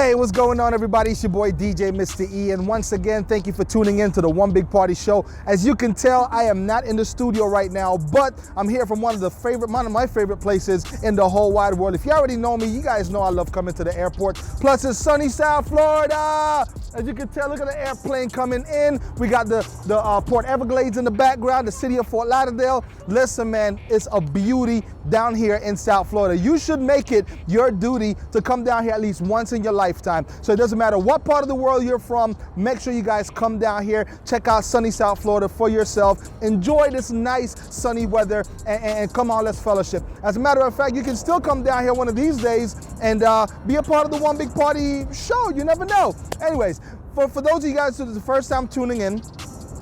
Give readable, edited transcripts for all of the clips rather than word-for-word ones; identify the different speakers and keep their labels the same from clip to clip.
Speaker 1: Hey, what's going on, everybody? It's your boy DJ Mr. E, and once again, thank you for tuning in to the One Big Party Show. As you can tell, I am not in the studio right now, but I'm here from one of my favorite places in the whole wide world. If you already know me, you guys know I love coming to the airport. Plus, it's sunny South Florida. As you can tell, look at the airplane coming in. We got the Port Everglades in the background, the city of Fort Lauderdale. Listen, man, it's a beauty down here in South Florida. You should make it your duty to come down here at least once in your lifetime. So it doesn't matter what part of the world you're from, make sure you guys come down here, check out sunny South Florida for yourself, enjoy this nice sunny weather, and come on, let's fellowship. As a matter of fact, you can still come down here one of these days and be a part of the One Big Party Show. You never know. Anyways, for those of you guys who are the first time tuning in,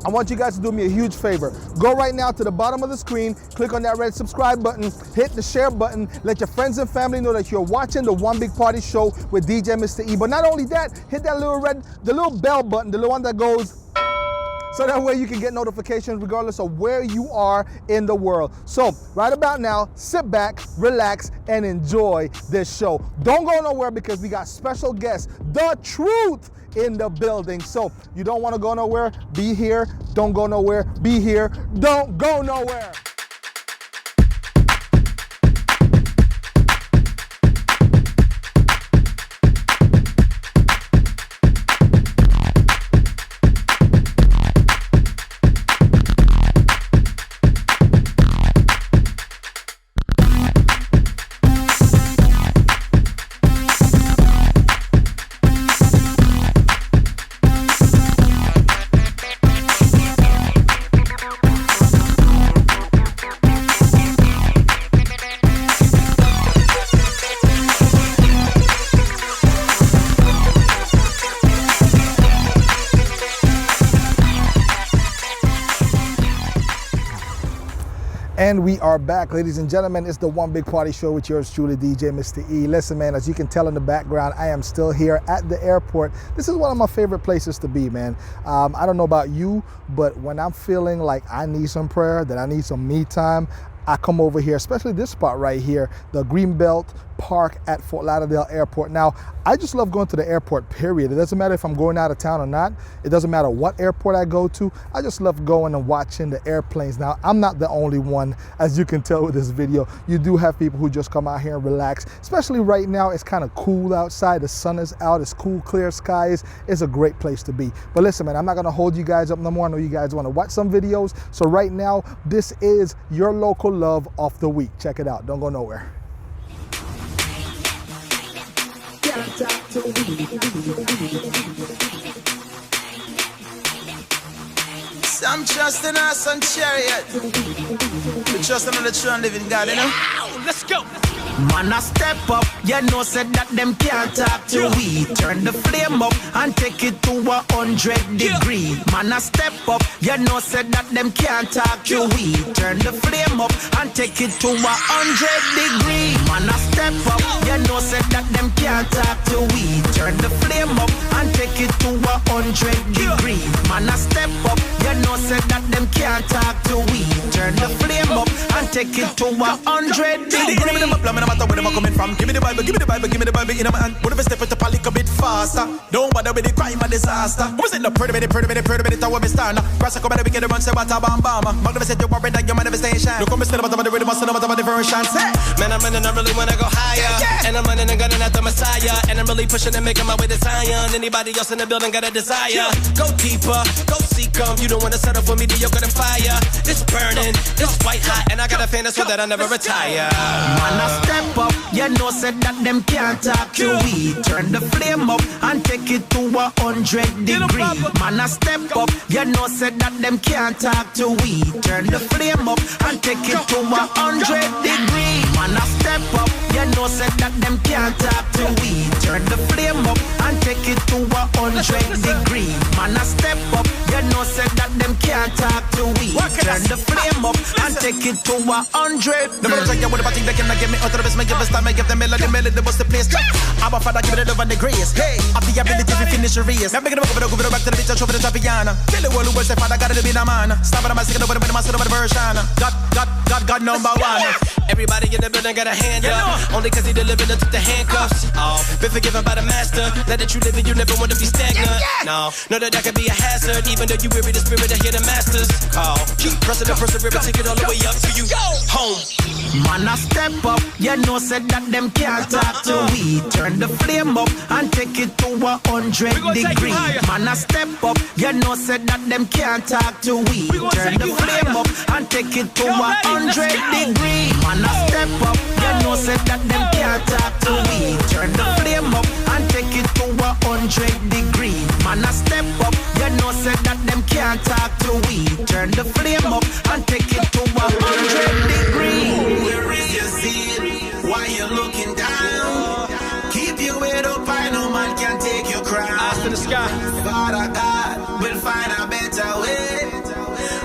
Speaker 1: I want you guys to do me a huge favor. Go right now to the bottom of the screen, click on that red subscribe button, hit the share button, let your friends and family know that you're watching the One Big Party Show with DJ Mr. E. But not only that, hit that little bell button, the little one that goes, so that way you can get notifications regardless of where you are in the world. So right about now, sit back, relax, and enjoy this show. Don't go nowhere because we got special guests, The Truth, in the building. So you don't want to go nowhere, be here. Don't go nowhere, be here. Don't go nowhere. And we are back, ladies and gentlemen. It's the One Big Party Show with yours truly, DJ Mr. E. Listen, man, as you can tell in the background, I am still here at the airport. This is one of my favorite places to be, man. I don't know about you, but when I'm feeling like I need some prayer, that I need some me time, I come over here, especially this spot right here, the Greenbelt Park at Fort Lauderdale Airport. Now, I just love going to the airport, period. It doesn't matter if I'm going out of town or not. It doesn't matter what airport I go to. I just love going and watching the airplanes. Now, I'm not the only one, as you can tell with this video. You do have people who just come out here and relax, especially right now. It's kind of cool outside. The sun is out. It's cool, clear skies. It's a great place to be. But listen, man, I'm not going to hold you guys up no more. I know you guys want to watch some videos. So right now, this is your local love of the week. Check it out. Don't go nowhere.
Speaker 2: Some trust in us, some chariot. We trust in the true and living God, you know? Let's go. Man, I step up, you know, said that them can't talk to we. Turn the flame up and take it to 100 degree. Man, I step up, you know, said that them can't talk to we. Turn the flame up and take it to 100 degree. Man, I step up, you know, said that them can't talk to we. Turn the flame up and take it to 100 degree. Man, I step up, you know, said that them can't talk to we. Turn the flame up and take it to 100 degree. No matter where them are coming from, give me the Bible, give me the Bible, give me the Bible in my hand. What if I step it up a little bit faster? Don't bother with the crime and disaster. Who is it? No, pretty minute, how we stand. Cross a couple of the wicked run, say what a bomb bomber. Mag never said you worry that your manifestation. Look, I'm still about the rhythm, still about the version. Man, I'm running, I really wanna go higher. And I'm running and gunning at the Messiah. And I'm really pushing and making my way to Zion. Anybody else in the building got a desire? Go deeper, go seek 'em. You don't wanna settle for mediocre than fire. It's burning, it's white hot, and I got a fan so that I never retire. Man, I step up, you know, said that them can't talk to we. Turn the flame up and take it to 100 degree. Man, I step up, you know, said that them can't talk to we. Turn the flame up and take it to 100 degree. Man, I step up, you know, said that them can't talk to we. Turn the flame up and take it to 100 degree. Man, I step up, you know, said that them can't can't talk to we. Turn the flame up and take it to 100. The project you with the party they cannot give me out of the best. Make the time, give the melody was the place. Our father give it love and the grace. Hey, of the ability to finish the race. Now make it go back to the bitch and show for the Trapiana. Tell the world who was the father got to be the man. Stop it, I'm sick of the master of the version. God number one. Everybody in the building got a hand up. Only cause he delivered and took the handcuffs. Oh, been forgiven by the master. Let it you live and you never want to be stagnant. No, know that could be a hazard. Even though you weary the spirit to hear the masters call. Keep pressing the perseverance, take it all the way up to you. Home. Man, I step up. You know, said that them can't talk to we. Turn the flame up and take it to 100 degrees. Man, I step up. You know, said that them can't talk to we. Turn the flame up and take it to 100 degrees. Man, I step up. You know, said that them can't talk to we. Turn the flame up and take it to 100 degrees. Man, I step up. You know, said that them can't talk to we. Turn the flame up and take it to 100 degrees. Where is your seat? Why you looking down? Keep your head up high, no man can take your crown. Eyes to the sky. Father God will find a better way.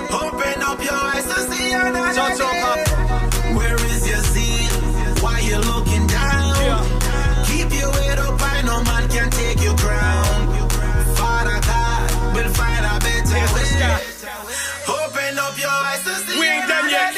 Speaker 2: Open up your eyes to see another day. Where is your seat? Why you looking down? Yeah. Keep your head up high, no man can take your crown. Father God will find a better way. Open up your eyes to see. We ain't done yet.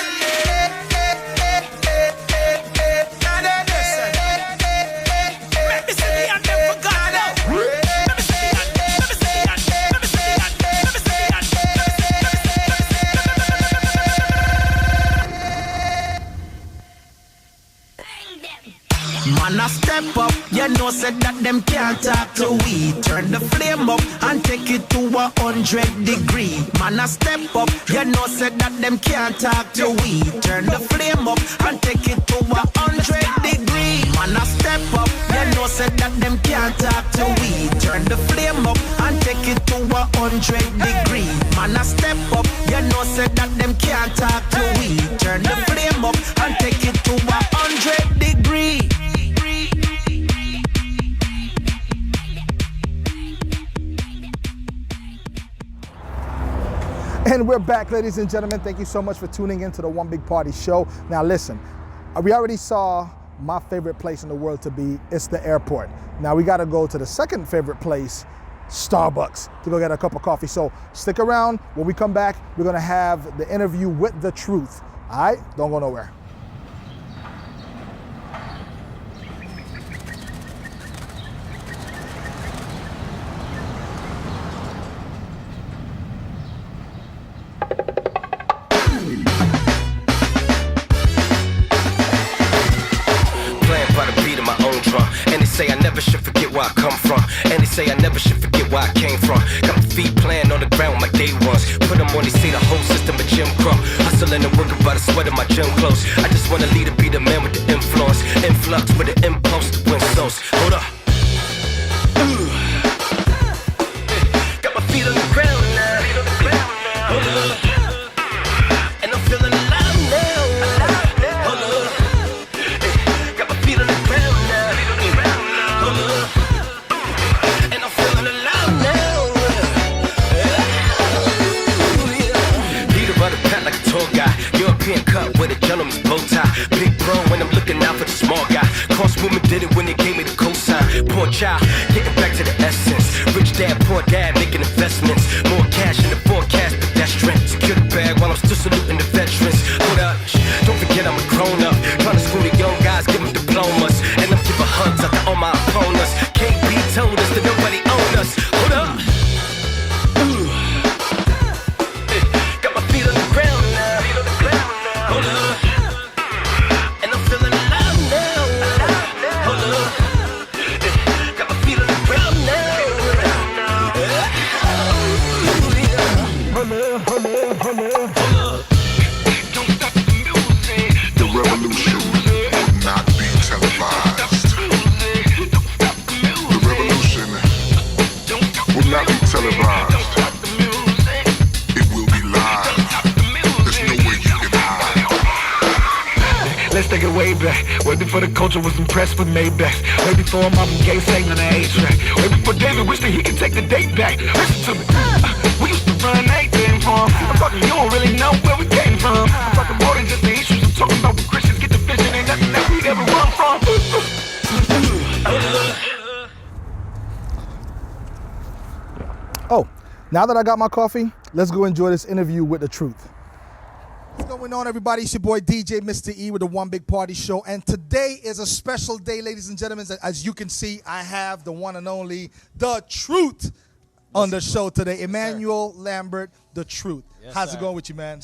Speaker 2: Man, I step up, you know, said that them can't talk to we. Turn the flame up and take it to 100 degrees. Man, I step up, you know, said that them can't talk to we. Turn the flame up and take it to 100 degrees. Man, I step up, you know, said that them can't talk to we. Turn the flame up and take it to 100 degrees. Man, I step up, you know, said that them can't talk to we. Turn the flame up and take it to 100 degrees.
Speaker 1: And we're back, ladies and gentlemen. Thank you so much for tuning in to the One Big Party Show. Now listen, we already saw my favorite place in the world to be. It's the airport. Now we gotta go to the second favorite place, Starbucks, to go get a cup of coffee. So stick around. When we come back, we're gonna have the interview with the truth. All right, don't go nowhere.
Speaker 3: Say I never should forget where I come from, and they say I never should forget where I came from. Got my feet planted on the ground my day ones. Put them on, they say the whole system a Jim Crow. Hustling and working by the sweat of my gym clothes. I just want to lead and be the man with the influence, influx with the impulse to win souls. Hold up. Got my feet on the ground now. Hold up. And I'm feeling alive now. Hold up. Got my feet on the ground now. And I'm feeling alive now. Leader of the pack like a tall guy. European cut with a gentleman's bow tie. Big bro when I'm looking out for the small guy. Cross woman did it when they gave me the cosign. Poor child, getting back to the essence. Rich dad, poor dad, making investments. More cash in the forecast, but that's strength. Secure the bag while I'm still saluting the veterans. Hold up, don't forget I'm a grown up. Trying to school the young guys, give them diplomas. And I'm giving hugs out to all my opponents. Can't be told us that nobody owns us. Hold up. Got my feet on the ground now. Hold up. And I'm feeling alive now. Hold up. Got my feet on the ground now. Don't stop the music.
Speaker 4: The revolution will not be televised. The revolution will not be televised. It will be live. There's no way you can hide.
Speaker 5: Let's take it way back. Way before the culture was impressed with Maybach. Way before Marvin Gaye sang on the A-track. Way before David wished that he could take the date back. Listen to me. We used to run anything for him. talking, you don't really know where we came from. I'm talking more than just the issues. I'm talking about when Christians get the vision. Ain't nothing that we'd ever run from.
Speaker 1: Oh, now that I got my coffee, let's go enjoy this interview with the truth. What's going on, everybody? It's your boy DJ Mr. E with the One Big Party Show. And today is a special day, ladies and gentlemen. As you can see, I have the one and only The Truth on the show today. Emmanuel Lambert, The Truth.
Speaker 6: Yes,
Speaker 1: How's
Speaker 6: sir.
Speaker 1: it going with you, man?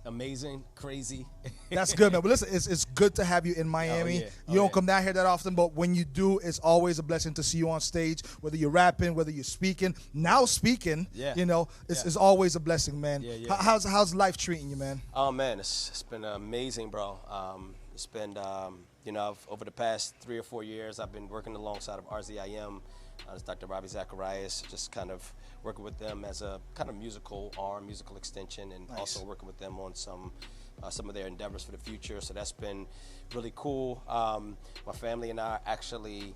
Speaker 6: Amazing, crazy.
Speaker 1: That's good, man. But listen, it's good to have you in Miami. You don't come down here that often, but when you do, it's always a blessing to see you on stage, whether you're rapping, whether you're speaking. Now speaking, you know, it's always a blessing, man. How's life treating you, man?
Speaker 6: Oh, man, it's been amazing, bro. It's been, you know, over the past 3 or 4 years, I've been working alongside of RZIM, as Dr. Ravi Zacharias, just kind of working with them as a kind of musical arm, musical extension, and also working with them on some of their endeavors for the future. So that's been really cool. My family and I are actually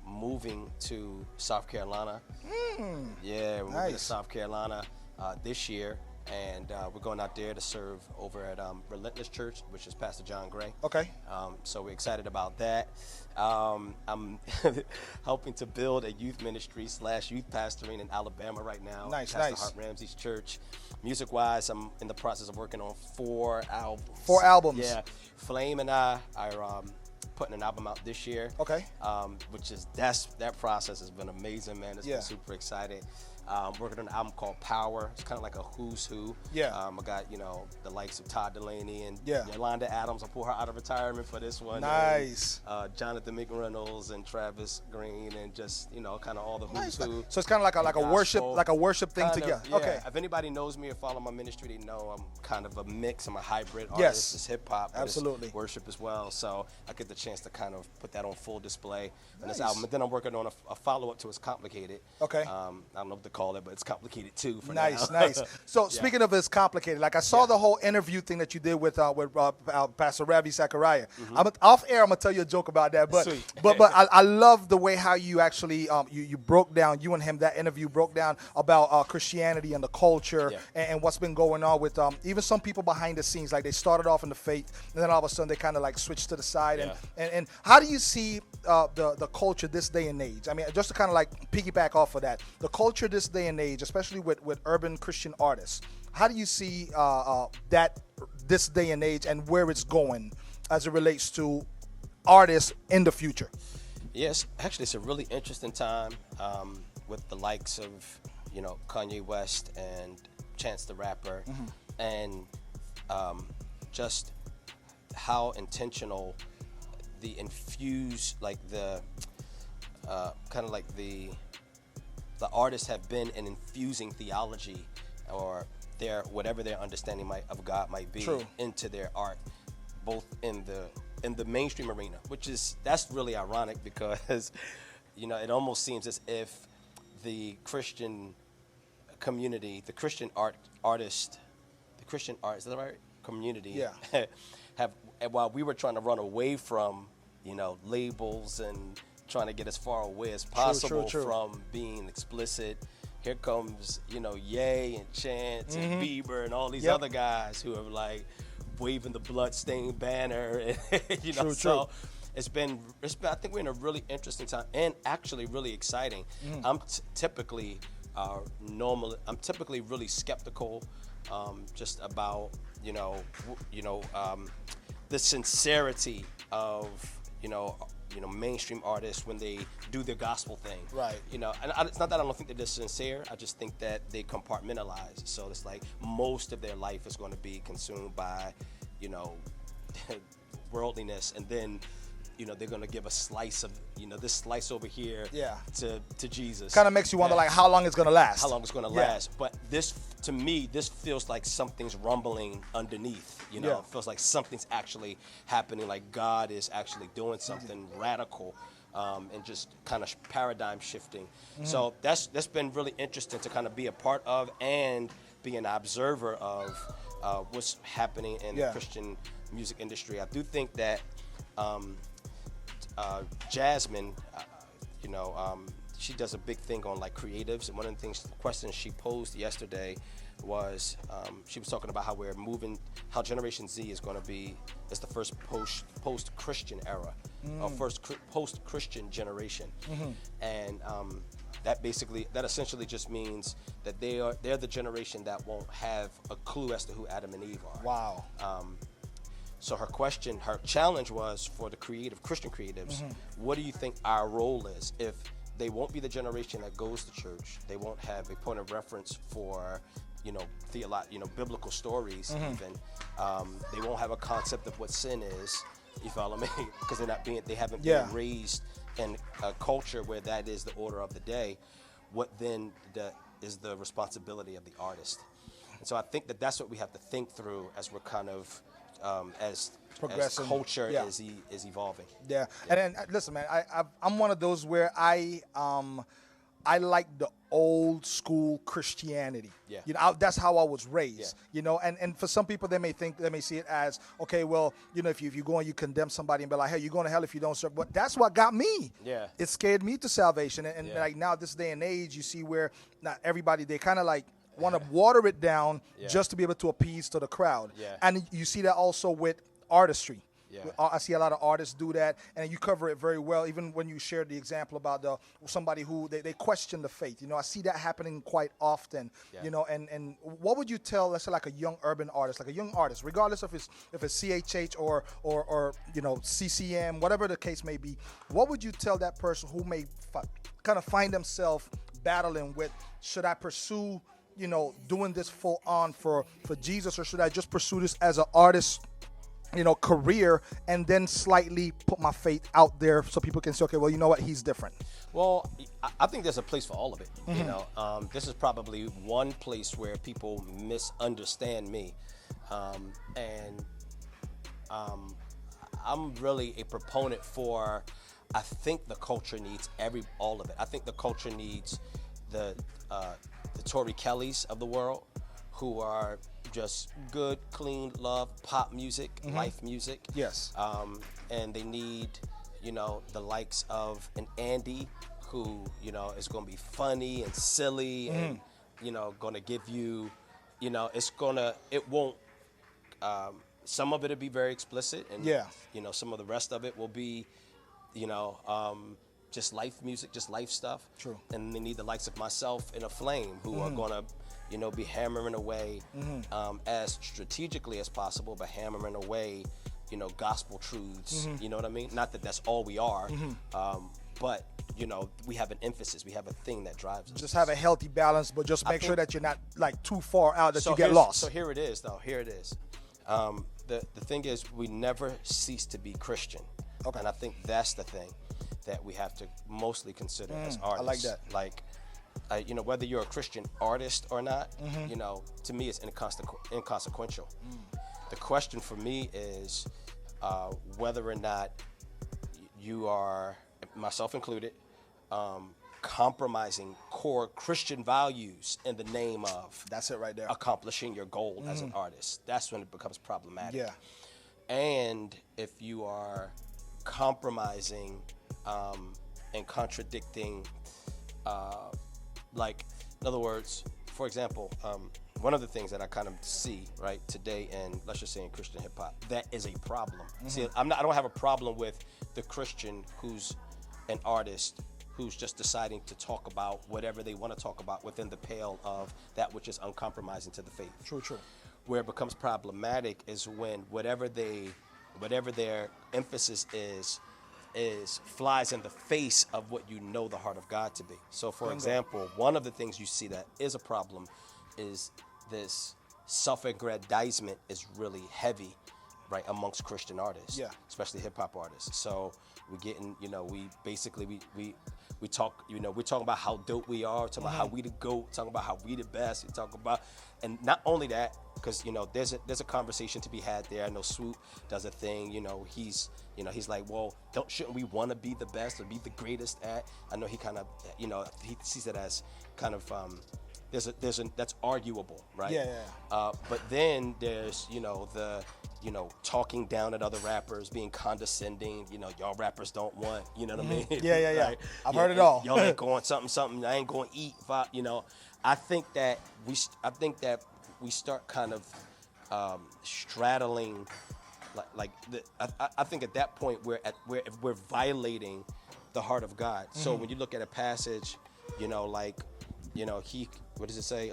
Speaker 6: moving to South Carolina. Yeah, we're moving to South Carolina this year. And we're going out there to serve over at Relentless Church, which is Pastor John Gray.
Speaker 1: Okay.
Speaker 6: So we're excited about that. I'm helping to build a youth ministry / youth pastoring in Alabama right now.
Speaker 1: Nice.
Speaker 6: Hart Ramsey's church. Music-wise, I'm in the process of working on 4 albums.
Speaker 1: 4 albums.
Speaker 6: Yeah. Flame and I are putting an album out this year.
Speaker 1: Okay.
Speaker 6: Which is that process has been amazing, man. It's been super exciting. Working on an album called Power. It's kind of like a who's who.
Speaker 1: Yeah.
Speaker 6: I got, you know, the likes of Todd Delaney and
Speaker 1: Yeah.
Speaker 6: Yolanda Adams. I pull her out of retirement for this one.
Speaker 1: Nice.
Speaker 6: And, Jonathan McReynolds and Travis Green and just, you know, kind of all the who's who.
Speaker 1: So it's kind of like a worship thing
Speaker 6: Kind
Speaker 1: together.
Speaker 6: of, yeah.
Speaker 1: Okay.
Speaker 6: If anybody knows me or follow my ministry, they know I'm kind of a mix. I'm a hybrid
Speaker 1: Yes.
Speaker 6: artist. It's hip hop, but
Speaker 1: Absolutely.
Speaker 6: it's worship as well. So I get the chance to kind of put that on full display in this
Speaker 1: Nice.
Speaker 6: album. And then I'm working on a follow-up to It's Complicated.
Speaker 1: Okay.
Speaker 6: I don't know what to call it, but it's complicated too for
Speaker 1: Nice,
Speaker 6: now.
Speaker 1: nice. So speaking of it's complicated, like I saw the whole interview thing that you did with Pastor Ravi Zachariah. Off air, I'm gonna tell you a joke about that, but
Speaker 6: Sweet.
Speaker 1: but I love the way how you actually you broke down, you and him, that interview broke down about Christianity and the culture and what's been going on with even some people behind the scenes. Like they started off in the faith, and then all of a sudden they kind of like switched to the side. And how do you see the culture this day and age? I mean, just to kind of like piggyback off of that, the culture this day and age, especially with urban Christian artists. How do you see that this day and age and where it's going as it relates to artists in the future?
Speaker 6: Yes, actually, it's a really interesting time with the likes of, you know, Kanye West and Chance the Rapper, and just how intentional the infuse, like the kind of like the artists have been in infusing theology or whatever their understanding of God might be into their art, both in the mainstream arena, that's really ironic because, you know, it almost seems as if the Christian community, the Christian artist, is that the right community? have while we were trying to run away from, you know, labels and trying to get as far away as possible from being explicit. Here comes, you know, Ye and Chance and Bieber and all these other guys who are like waving the bloodstained banner, you know. So it's been. I think we're in a really interesting time and actually really exciting. I'm typically really skeptical, just about the sincerity of mainstream artists when they do their gospel thing.
Speaker 1: Right.
Speaker 6: You know, and it's not that I don't think that they're sincere. I just think that they compartmentalize. So it's like most of their life is going to be consumed by, you know, worldliness, and then, you know, they're going to give a slice of, you know, this slice over here to Jesus.
Speaker 1: Kind of makes you wonder, like, how long it's going to last.
Speaker 6: How long it's going to last. But this, to me, this feels like something's rumbling underneath, you know. It feels like something's actually happening, like God is actually doing something radical and just kind of paradigm shifting. So that's been really interesting to kind of be a part of and be an observer of what's happening in the Christian music industry. I do think that Jasmine, she does a big thing on like creatives, and one of the questions she posed yesterday was she was talking about how we're moving, how Generation Z is going to be, it's the first post-Christian era, or post-Christian generation, and that essentially just means that they're the generation that won't have a clue as to who Adam and Eve are.
Speaker 1: Wow.
Speaker 6: So her challenge was for the Christian creatives, what do you think our role is? If they won't be the generation that goes to church, they won't have a point of reference for, biblical stories even. They won't have a concept of what sin is, you follow me? Because they haven't been raised in a culture where that is the order of the day. What then is the responsibility of the artist? And so I think that's what we have to think through as we're kind of as culture is evolving.
Speaker 1: Yeah. And then listen, man, I'm one of those where I like the old school Christianity.
Speaker 6: Yeah.
Speaker 1: That's how I was raised. And for some people they may see it as, okay, well, if you go and you condemn somebody and be like, hey, you're going to hell if you don't serve. But that's what got me.
Speaker 6: Yeah.
Speaker 1: It scared me to salvation. And like now, this day and age, you see where not everybody, they kind of like want to water it down just to be able to appease to the crowd.
Speaker 6: Yeah.
Speaker 1: And you see that also with artistry.
Speaker 6: Yeah.
Speaker 1: I see a lot of artists do that, and you cover it very well. Even when you shared the example about somebody who they question the faith. I see that happening quite often.
Speaker 6: Yeah.
Speaker 1: And what would you tell, let's say, like a young urban artist, like a young artist, regardless if it's CHH or CCM, whatever the case may be, what would you tell that person who may kind of find themselves battling with, should I pursue doing this full on for Jesus, or should I just pursue this as an artist, career, and then slightly put my faith out there so people can say, okay, well, you know what, he's different?
Speaker 6: Well, I think there's a place for all of it. This is probably one place where people misunderstand me, and I'm really a proponent for. I think the culture needs all of it. I think the culture needs the Tori Kellys of the world, who are just good, clean, love, pop music, life music.
Speaker 1: Yes.
Speaker 6: And they need, the likes of an Andy, who, is going to be funny and silly and, going to give you, it won't, some of it will be very explicit, and, some of the rest of it will be, just life music, just life stuff.
Speaker 1: True.
Speaker 6: And they need the likes of myself and a Flame, who are gonna, be hammering away as strategically as possible, but hammering away, gospel truths. You know what I mean? Not that that's all we are, but we have an emphasis, we have a thing that drives us.
Speaker 1: Just have a healthy balance, but just make sure that you're not like too far out that you get lost.
Speaker 6: So here it is, though. Here it is. The thing is, we never cease to be Christian. Okay. And I think that's the thing that we have to mostly consider as artists.
Speaker 1: I like that.
Speaker 6: Like, whether you're a Christian artist or not, to me it's inconsequential. The question for me is whether or not you are, myself included, compromising core Christian values in the name of
Speaker 1: that's it right there,
Speaker 6: accomplishing your goal as an artist. That's when it becomes problematic.
Speaker 1: Yeah.
Speaker 6: And if you are compromising and contradicting, in other words, for example, one of the things that I kind of see right today in, let's just say, in Christian hip hop, that is a problem. See, I don't have a problem with the Christian who's an artist who's just deciding to talk about whatever they want to talk about within the pale of that which is uncompromising to the faith.
Speaker 1: True.
Speaker 6: Where it becomes problematic is when whatever their emphasis is flies in the face of what you know the heart of God to be. So, for example, one of the things you see that is a problem is this self-aggrandizement is really heavy, right, amongst Christian artists, especially hip-hop artists. So we're getting, we talk, we're talking about how dope we are, talking about how we the GOAT, talking about how we the best, we talk about, and not only that, because there's a conversation to be had there. I know Swoop does a thing. He's like, well, shouldn't we want to be the best or be the greatest at? I know he kind of he sees it as kind of that's arguable, right?
Speaker 1: Yeah.
Speaker 6: But then there's the talking down at other rappers, being condescending. Y'all rappers don't want. You know what I mean?
Speaker 1: Yeah.
Speaker 6: Right?
Speaker 1: I've heard it all.
Speaker 6: Y'all ain't going something. I ain't going to eat. I think that we start kind of straddling, I think at that point we're violating the heart of God. So when you look at a passage, he, what does it say?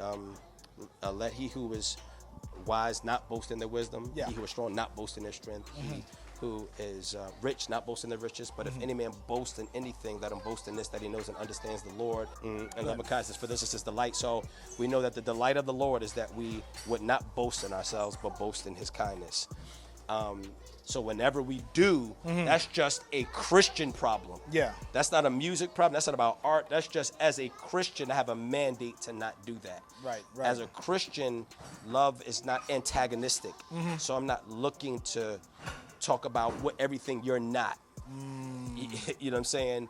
Speaker 6: Let he who is wise not boast in their wisdom.
Speaker 1: Yeah.
Speaker 6: He who is strong not boast in their strength. He who is rich not boast in their riches. But if any man boast in anything, let him boast in this, that he knows and understands the Lord. And Leviticus says, for this is his delight. So we know that the delight of the Lord is that we would not boast in ourselves, but boast in his kindness. So whenever we do, that's just a Christian problem.
Speaker 1: Yeah.
Speaker 6: That's not a music problem. That's not about art. That's just as a Christian, I have a mandate to not do that.
Speaker 1: Right.
Speaker 6: As a Christian, love is not antagonistic. So I'm not looking to talk about everything you're not. You know what I'm saying?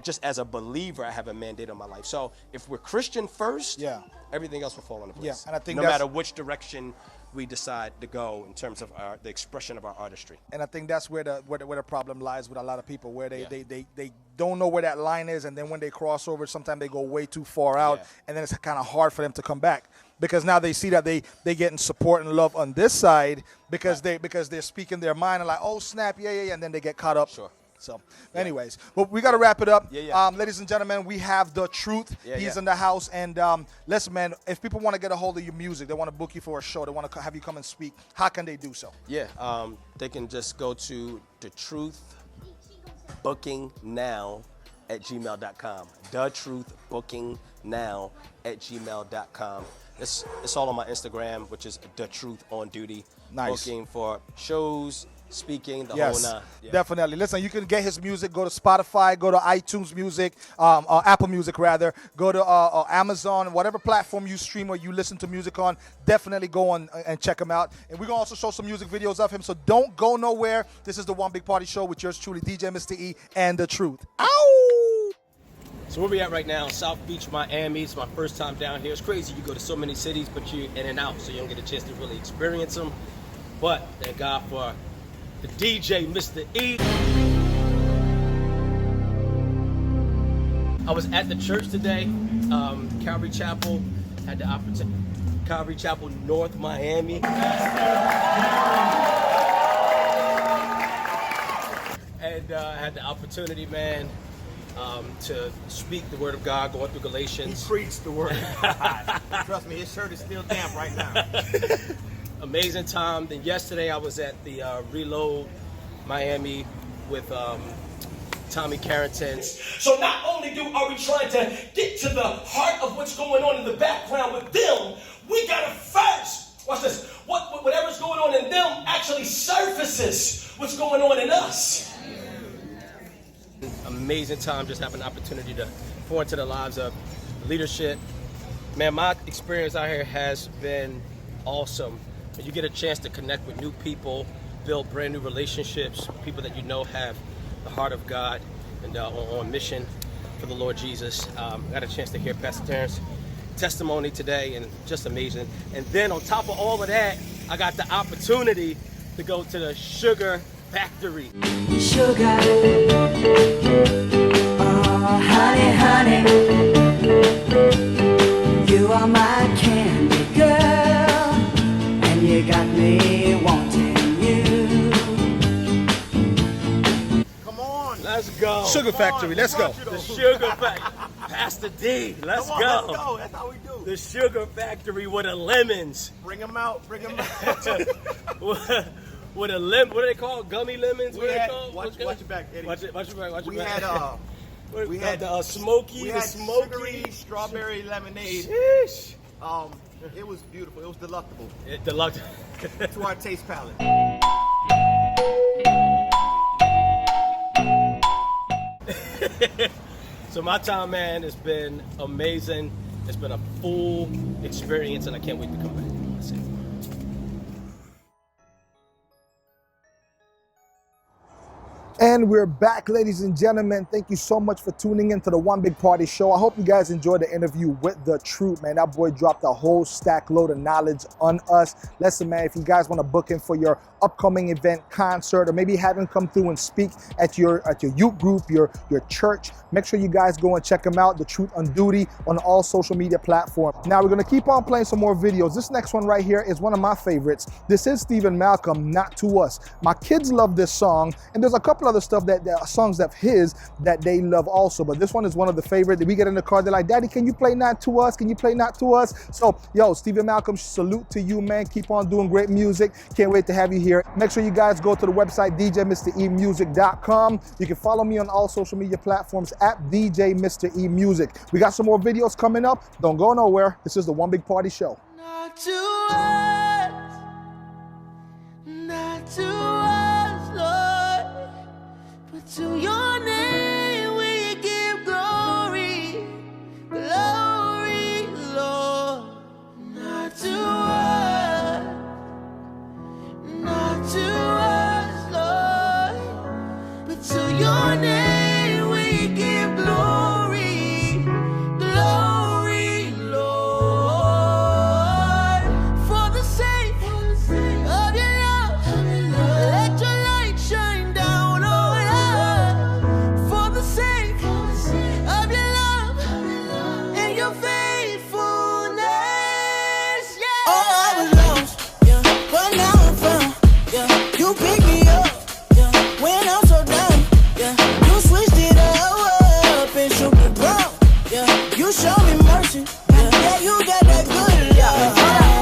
Speaker 6: Just as a believer, I have a mandate on my life. So if we're Christian first, everything else will fall into place.
Speaker 1: Yeah, and I think
Speaker 6: no matter which direction we decide to go in terms of the expression of our artistry.
Speaker 1: And I think that's where the problem lies with a lot of people, where they don't know where that line is, and then when they cross over, sometimes they go way too far out, and then it's kind of hard for them to come back. Because now they see that they getting support and love on this side because they're speaking their mind and like, oh snap, yeah, and then they get caught up.
Speaker 6: Sure.
Speaker 1: So, anyways, well, we got to wrap it up.
Speaker 6: Yeah.
Speaker 1: Ladies and gentlemen, we have The Truth. He's in the house. And listen, man, if people want to get a hold of your music, they want to book you for a show, they want to have you come and speak, how can they do so?
Speaker 6: Yeah, they can just go to The Truth Booking Now at gmail.com. The Truth Booking Now at gmail.com. It's all on my Instagram, which is The Truth on Duty.
Speaker 1: Nice.
Speaker 6: Booking for shows, speaking, the
Speaker 1: Yes,
Speaker 6: whole nine. Yeah.
Speaker 1: definitely. Listen, you can get his music. Go to Spotify, go to iTunes Music, Apple Music rather. Go to Amazon, whatever platform you stream or you listen to music on. Definitely go on and check him out. And we're gonna also show some music videos of him. So don't go nowhere. This is the One Big Party Show with yours truly, DJ Mr. E and The Truth. Ow!
Speaker 6: So where we at right now? South Beach, Miami. It's my first time down here. It's crazy. You go to so many cities, but you're in and out, so you don't get a chance to really experience them. But thank God for the DJ, Mr. E. I was at the church today, Calvary Chapel. Had the opportunity, Calvary Chapel, North Miami. And had the opportunity, man, to speak the word of God, going through Galatians.
Speaker 7: He preached the word of God. Trust me, his shirt is still damp right now.
Speaker 6: Amazing time. Then yesterday I was at the Reload Miami with Tommy Carrington. So not only are we trying to get to the heart of what's going on in the background with them, we gotta first, watch this, whatever's going on in them actually surfaces what's going on in us. Amazing time, just having an opportunity to pour into the lives of leadership. Man, my experience out here has been awesome. And you get a chance to connect with new people, build brand new relationships, people that you know have the heart of God and on mission for the Lord Jesus. Got a chance to hear Pastor Terrence's testimony today, and just amazing. And then on top of all of that, I got the opportunity to go to the Sugar Factory.
Speaker 8: Sugar, oh honey, honey, you are my candy girl, and you got me wanting you.
Speaker 7: Come on.
Speaker 6: Let's go.
Speaker 1: Sugar Factory, let's go.
Speaker 6: The Sugar Factory. Pastor D, let's
Speaker 7: Come on,
Speaker 6: go.
Speaker 7: let's go. That's how we do.
Speaker 6: The Sugar Factory with the lemons.
Speaker 7: Bring them out. Bring them out.
Speaker 6: With a lemon, what are they called? Gummy lemons? What are they called?
Speaker 7: Watch your back, Eddie.
Speaker 6: Watch your back.
Speaker 7: We had we had
Speaker 6: the smoky,
Speaker 7: we
Speaker 6: the
Speaker 7: had
Speaker 6: smoky
Speaker 7: sugary strawberry lemonade.
Speaker 6: Sheesh.
Speaker 7: It was beautiful. It was delectable
Speaker 6: Deluxe.
Speaker 7: to our taste palate.
Speaker 6: So my time, man, has been amazing. It's been a full experience, and I can't wait to come back. That's it.
Speaker 1: And we're back, ladies and gentlemen. Thank you so much for tuning in to the One Big Party Show. I hope you guys enjoyed the interview with The Truth, man. That boy dropped a whole stack load of knowledge on us. Listen, man, if you guys want to book in for your upcoming event, concert, or maybe have him come through and speak at your youth group, your church, make sure you guys go and check him out, The Truth on Duty, on all social media platforms. Now, we're going to keep on playing some more videos. This next one right here is one of my favorites. This is Stephen Malcolm, Not To Us. My kids love this song, and there's a couple other stuff that songs of his that they love also, but this one is one of the favorite. We get in the car, they're like, Daddy, can you play Not To Us? Can you play Not To Us? So, yo, Stephen Malcolm, salute to you, man. Keep on doing great music. Can't wait to have you here. Make sure you guys go to the website, djmremusic.com. You can follow me on all social media platforms at DJ Mr. E Music. We got some more videos coming up. Don't go nowhere. This is the One Big Party Show.
Speaker 2: Not to us, not to us, Lord, but to your name we give glory, glory, Lord. Not to us, not to us, Lord, but to your name we give glory, glory, Lord. For the sake of your love, let your light shine down on us. For the sake of your love and your faithfulness, yeah. Oh, I was lost, yeah, but now I'm found, yeah. You picked me up, yeah, when I'm so down, yeah. You switched it up and shook the ground, yeah. You showed me mercy, yeah, you got that good love.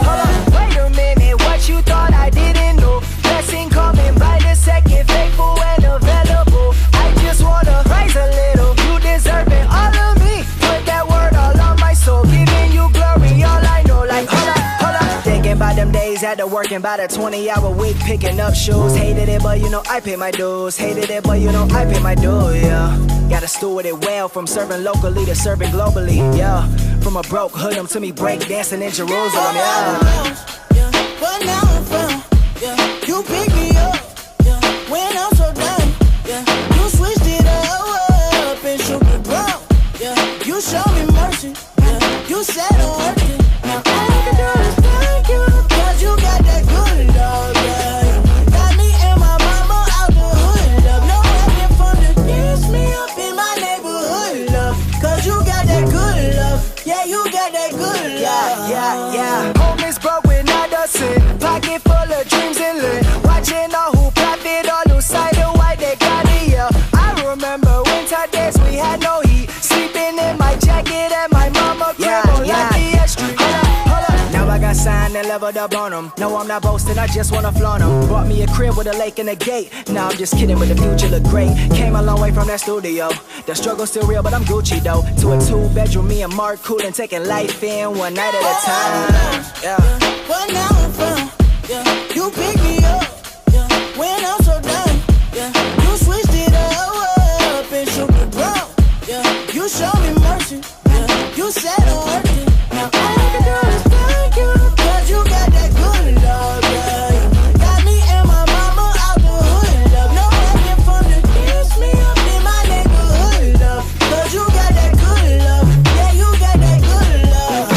Speaker 8: Hold on, wait a minute, what you thought I didn't know? Blessing coming by the second, faithful and available. I just wanna praise a little, you deserve it, all of me. Put that word all on my soul, giving you glory, all I know. Like, hold on, thinking about them days at the working by the 20-hour week, picking up shoes. Hated it, but you know I pay my dues. Hated it, but you know I pay my dues, yeah. Gotta steward it well, from serving locally to serving globally, yeah. From a broke hoodlum to me break dancing in Jerusalem, yeah.
Speaker 2: Yeah, but now I'm found, yeah. You picked me up, yeah, when I'm so down, yeah. You switched it up and shook the ground, yeah. You showed me mercy, yeah. You said I'm worth it. Now all I can do is thank you, 'cause you got that good love, yeah. Got me and my mama out the hood, love. No weapon formed against me up in my neighborhood, love. 'Cause you got that good love, yeah, you got that good love.
Speaker 8: Yeah. Home is broke with not a cent. Pocket full of dreams and lit. Watching all who profit, all who side and white they got it, yeah. I remember winter days we had no heat. Sleeping in my jacket at my mama crib on Lafayette Street. Hold up. Now I got signed and leveled up on them. No, I'm not boasting, I just wanna flaunt them. Bought me a crib with a lake and a gate. Nah, I'm just kidding, but the future look great. Came a long way from that studio. The struggle's still real, but I'm Gucci though. To a 2-bedroom, me and Mark coolin', taking life in one night at a time. Yeah.
Speaker 2: But now I'm found, yeah. You picked me up, yeah, when I'm so down, yeah. You switched it up and shook the ground, yeah. You showed me mercy, yeah. You said I'm worth it. Now all I can do is thank you, 'cause you got that good love, yeah. Got me and my mama out the hood, love. No weapon formed against me up in my neighborhood, love. 'Cause you got that good love, yeah, you got that good love.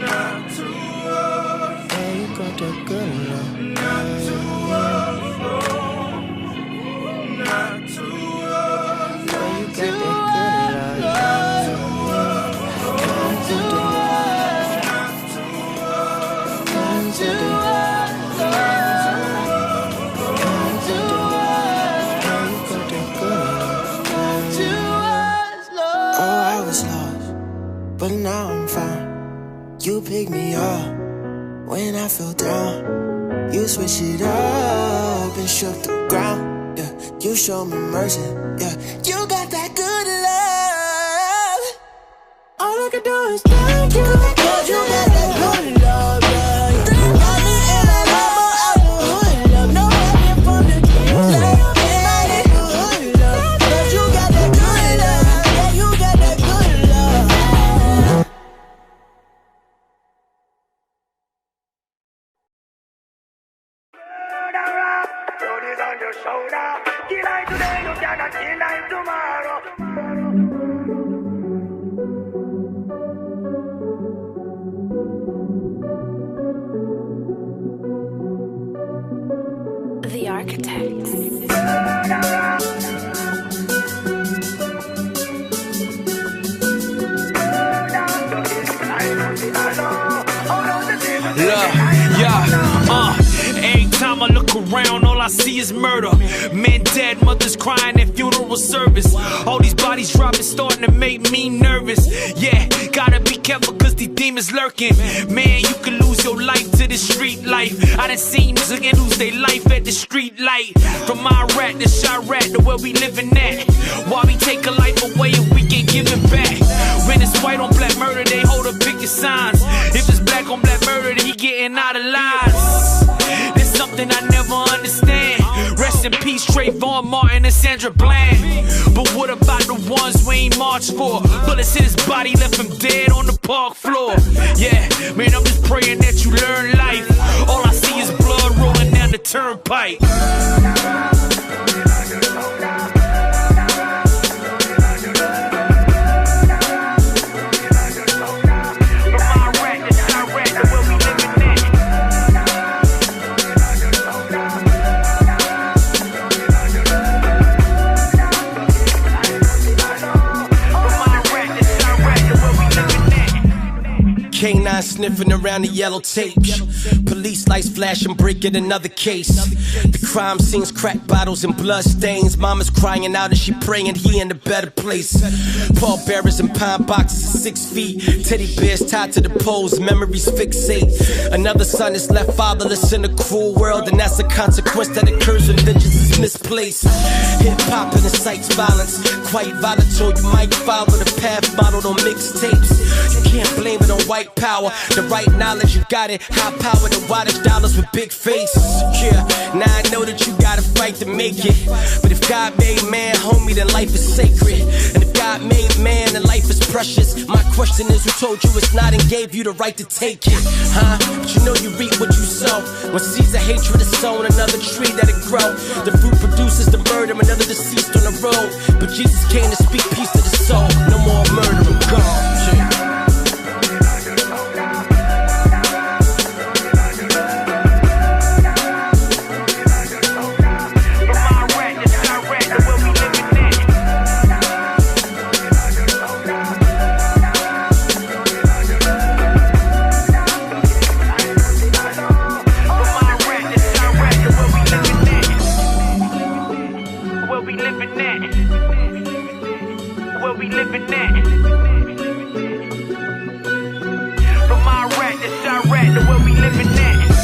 Speaker 2: Not to us, yeah, you got that good love. Not to us, not to us, yeah, you got that good love. But now I'm found. You picked me up when I fell down. You switched it up and shook the ground. Yeah, you showed me mercy. Yeah, you got that good love. All I can do is thank you, 'cause you got that good love. Yeah, got me and my mama out the hood, love. No weapon formed against me in my neighborhood, love. 'Cause you got that good love. Yeah, you got that good love.
Speaker 5: your shoulder. Kill I today, you cannot kill I tomorrow.
Speaker 9: The Architects.
Speaker 10: Every time I look around, all I see is murder. Men dead, mothers crying at funeral service. All these bodies dropping, starting to make me nervous. Yeah, gotta be careful cause these demons lurking. Man, you can lose your life to the street life. I done seen niggas again lose their life at the street light. From Iraq to Chirac to where we living at. Why we take a life away if we can't give it back? When it's white on black murder, they hold up picket signs. If it's black on black murder, then he getting out of lines. There's something I never understand. Rest in peace, Trayvon Martin and Sandra Bland. But what about the ones we ain't marched for? Bullets hit his body, left him dead on the park floor. Yeah, man, I'm just praying that you learn life. All I see is blood rolling down the turnpike.
Speaker 3: K9 sniffing around the yellow tape. Police lights flashing, breaking another case. The crime scenes, crack bottles and blood stains. Mama's crying out as she praying he in a better place. Pallbearers and pine boxes at 6 feet. Teddy bears tied to the poles, memories fixate. Another son is left fatherless in a cruel world, and that's a consequence that occurs when vengeance is misplaced. Hip-hop incites violence, quite volatile. You might follow the path modeled on mixtapes. You can't blame it on white power. The right knowledge, you got it. High power, the widest dollars with big faces. Yeah, now I know that you gotta fight to make it. But if God made man, homie, then life is sacred. And if God made man, then life is precious. My question is, who told you it's not and gave you the right to take it? Huh? But you know you reap what you sow. When seeds of hatred is sown, another tree that'll grow. The fruit produces the murder, another deceased on the road. But Jesus came to speak peace to the soul. No more murder, I'm gone. Yeah.
Speaker 10: From Iraq to Chirac to where we living at.